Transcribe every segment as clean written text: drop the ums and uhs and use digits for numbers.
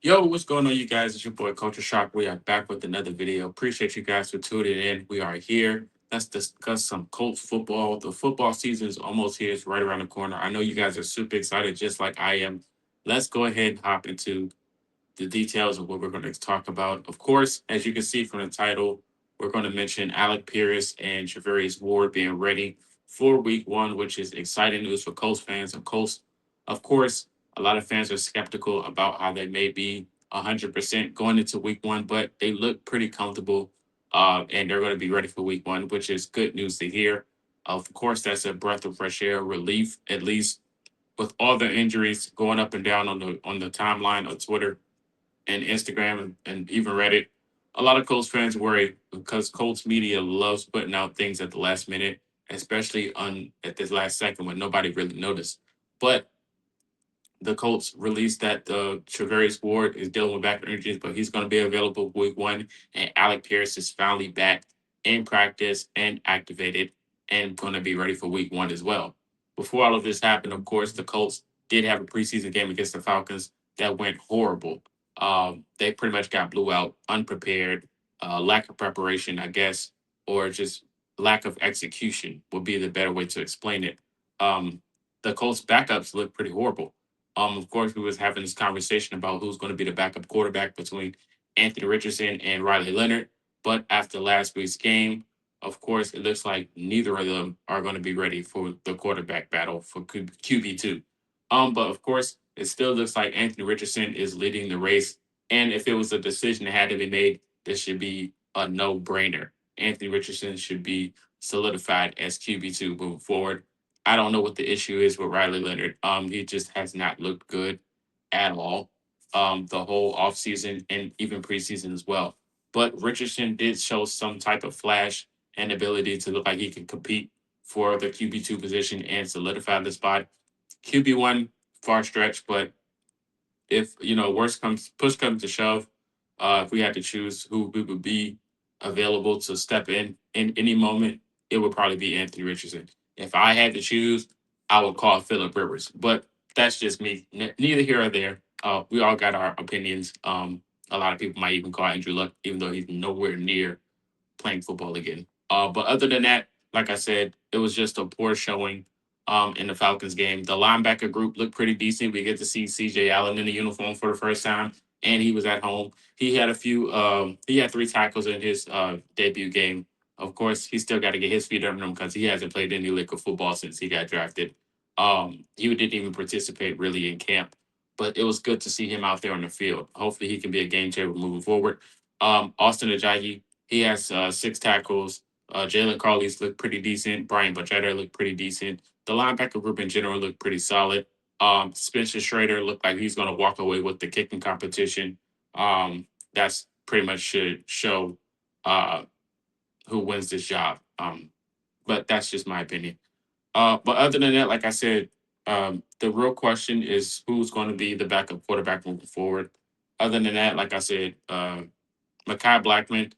Yo, what's going on, you guys? It's your boy Culture Shock. We are back with another video. Appreciate you guys for tuning in. We are here. Let's discuss some Colts football. The football season is almost here. It's right around the corner. I know you guys are super excited, just like I am. Let's go ahead and hop into the details of what we're going to talk about. Of course, as you can see from the title, we're going to mention Alec Pierce and Charvarius Ward being ready for week 1, which is exciting news for Colts fans. Of course, a lot of fans are skeptical about how they may be 100% going into week 1, but they look pretty comfortable and they're going to be ready for week 1, which is good news to hear. Of course, that's a breath of fresh air, relief, at least with all the injuries going up and down on the timeline of Twitter and Instagram and even Reddit. A lot of Colts fans worry because Colts media loves putting out things at the last minute, especially on at this last second when nobody really noticed. But the Colts released that Charvarius Ward is dealing with back injuries, but he's going to be available week 1. And Alec Pierce is finally back in practice and activated and going to be ready for week 1 as well. Before all of this happened, of course, the Colts did have a preseason game against the Falcons that went horrible. They pretty much got blew out, unprepared, lack of preparation, I guess, or just lack of execution would be the better way to explain it. The Colts backups look pretty horrible. Of course, we was having this conversation about who's going to be the backup quarterback between Anthony Richardson and Riley Leonard. But after last week's game, of course, it looks like neither of them are going to be ready for the quarterback battle for QB2. But of course, it still looks like Anthony Richardson is leading the race. And if it was a decision that had to be made, this should be a no-brainer. Anthony Richardson should be solidified as QB2 moving forward. I don't know what the issue is with Riley Leonard. He just has not looked good at all. The whole offseason and even preseason as well. But Richardson did show some type of flash and ability to look like he can compete for the QB2 position and solidify the spot. QB1, far stretch, but if worst comes push comes to shove, if we had to choose who we would be available to step in any moment, it would probably be Anthony Richardson. If I had to choose, I would call Philip Rivers, but that's just me. Neither here or there. We all got our opinions. A lot of people might even call Andrew Luck, even though he's nowhere near playing football again. But other than that, like I said, it was just a poor showing in the Falcons game. The linebacker group looked pretty decent. We get to see CJ Allen in the uniform for the first time, and he was at home. He had he had 3 tackles in his debut game. Of course, he still got to get his feet under him because he hasn't played any lick of football since he got drafted. He didn't even participate really in camp, but it was good to see him out there on the field. Hopefully, he can be a game changer moving forward. Austin Ajayi, he has 6 tackles. Jalen Carley's looked pretty decent. Brian Bachetta looked pretty decent. The linebacker group in general looked pretty solid. Spencer Schrader looked like he's going to walk away with the kicking competition. That's pretty much should show uh, who wins this job. But that's just my opinion. But other than that, like I said, the real question is who's going to be the backup quarterback moving forward. Other than that, like I said, Mekhi Blackmon,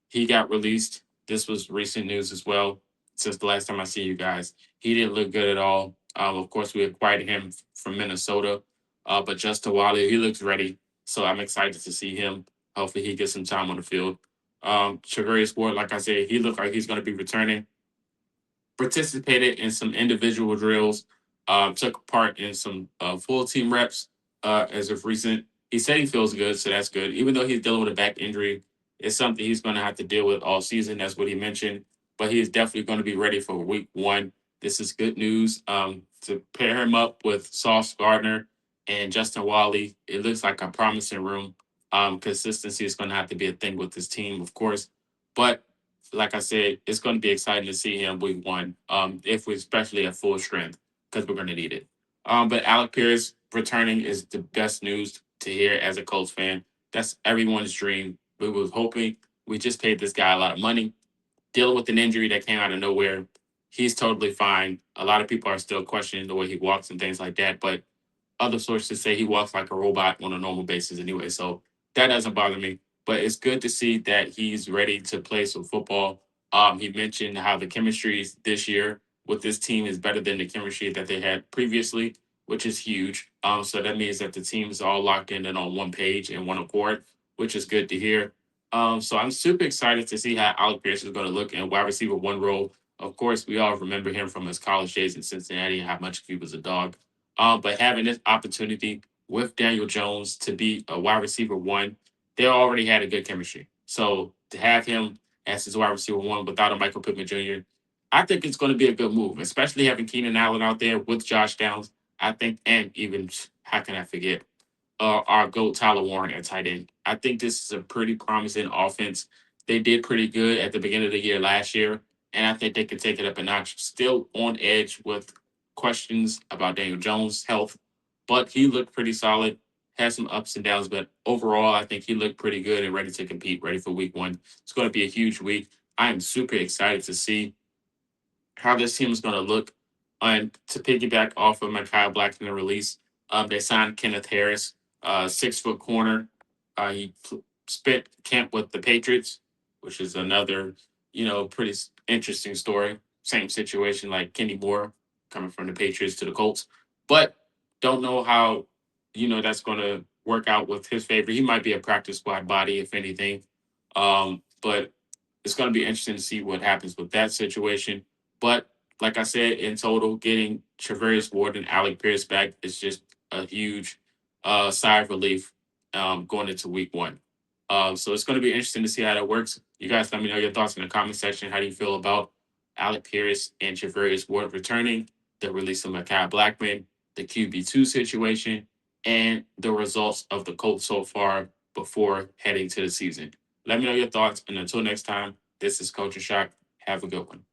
he got released. This was recent news as well. Since the last time I see you guys, he didn't look good at all. Of course, we acquired him from Minnesota, but Justin Walley, he looks ready. So I'm excited to see him. Hopefully, he gets some time on the field. Charvarius Ward, like I said, he looked like he's going to be returning. Participated in some individual drills. Took part in some full team reps as of recent. He said he feels good, so that's good. Even though he's dealing with a back injury, it's something he's going to have to deal with all season. That's what he mentioned. But he is definitely going to be ready for week 1. This is good news. To pair him up with Sauce Gardner and Justin Walley, it looks like a promising room. Consistency is going to have to be a thing with this team, of course. But like I said, it's going to be exciting to see him week 1, if we especially at full strength, because we're going to need it. But Alec Pierce returning is the best news to hear as a Colts fan. That's everyone's dream. We was hoping. We just paid this guy a lot of money, dealing with an injury that came out of nowhere. He's totally fine. A lot of people are still questioning the way he walks and things like that, but other sources say he walks like a robot on a normal basis anyway. So that doesn't bother me. But it's good to see that he's ready to play some football. He mentioned how the chemistry this year with this team is better than the chemistry that they had previously. which is huge. So that means that the team is all locked in and on one page and one accord, which is good to hear. So I'm super excited to see how Alec Pierce is going to look in wide receiver one role. Of course, we all remember him from his college days in Cincinnati and how much he was a dog. But having this opportunity with Daniel Jones to be a wide receiver one, they already had a good chemistry. So to have him as his wide receiver one without a Michael Pittman Jr., I think it's going to be a good move, especially having Keenan Allen out there with Josh Downs. I think, and even how can I forget our GOAT Tyler Warren at tight end. I think this is a pretty promising offense. They did pretty good at the beginning of the year last year, and I think they can take it up a notch. Still on edge with questions about Daniel Jones' health, but he looked pretty solid. Had some ups and downs, but overall, I think he looked pretty good and ready to compete, ready for week one. It's going to be a huge week. I am super excited to see how this team is going to look. And to piggyback off of Mekhi Blackmon release, they signed Kenneth Harris, 6 foot corner. Spent camp with the Patriots, which is another, pretty interesting story. Same situation like Kenny Moore coming from the Patriots to the Colts, but don't know how, that's going to work out with his favor. He might be a practice squad body, if anything. But it's going to be interesting to see what happens with that situation. But like I said, in total, getting Charvarius Ward and Alec Pierce back is just a huge sigh of relief going into week one. So it's going to be interesting to see how that works. You guys let me know your thoughts in the comment section. How do you feel about Alec Pierce and Charvarius Ward returning, the release of Mekhi Blackmon, the QB2 situation, and the results of the Colts so far before heading to the season? Let me know your thoughts. And until next time, this is Culture Shock. Have a good one.